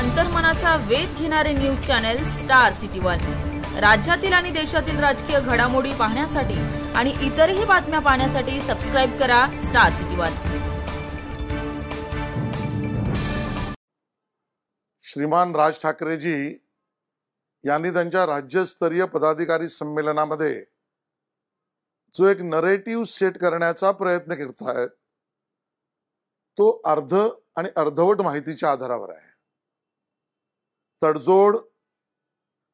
अंतर्मनाचा वेध घेणारे news channel star city one. राज्यातील आणि देशातील राजकीय घडामोडी पाहण्यासाठी आणि इतरही बातम्या पाहण्यासाठी सबस्क्राइब करा स्टार सिटी वन। श्रीमान राज ठाकरेजी यांनी त्यांच्या राज्यस्तरीय पदाधिकारी संमेलनामध्ये जो एक नरेटिव्ह सेट करण्याचा प्रयत्न करत आहेत तो अर्ध आणि अर्धवट माहितीच्या आधारावर आहे। तडजोड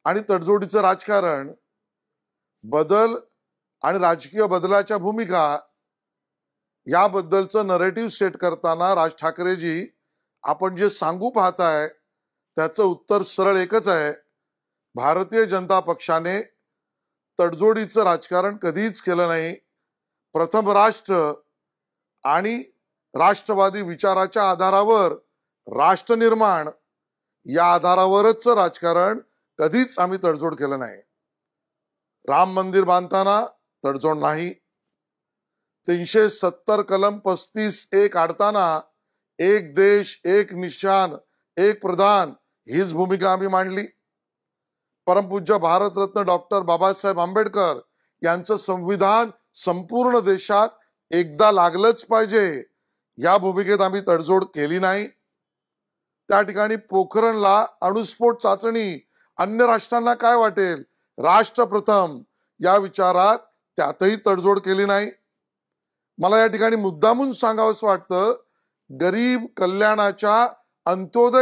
आणि तडजोडीचं राजकारण, बदल आणि राजकीय बदलाच्या भूमिका याबद्दलचं नरेटिव्ह सेट करताना राज ठाकरेजी आपण जे सांगू पाहताय त्याचं उत्तर सरळ एकच आहे। भारतीय जनता पक्षाने तडजोडीचं राजकारण कधीच केलं नाही। प्रथम राष्ट्र आणि राष्ट्रवादी विचाराच्या आधारावर राष्ट्र निर्माण या आधारावरच राजकारण कधीच आम्ही तडजोड केलं नाही। राम मंदिर बांधताना तडजोड नाही। 370 कलम 35(1) काढताना एक देश एक निशान एक प्रधान हीच भूमिका आम्ही मांडली। परमपूज्य भारतरत्न डॉक्टर बाबासाहेब आंबेडकर यांचं संविधान संपूर्ण देशात एकदा लागलंच पाहिजे या भूमिकेत आम्ही तडजोड केली नाही। त्या ठिकाणी पोखरणला अणुस्फोट चाचणी अन्य राष्ट्रांना काय वाटेल, राष्ट्र प्रथम या विचारात त्यातही तडजोड केली नाही। मला या ठिकाणी मुद्दामून सांगावंसं वाटतं, गरीब कल्याणाच्या अंत्योदय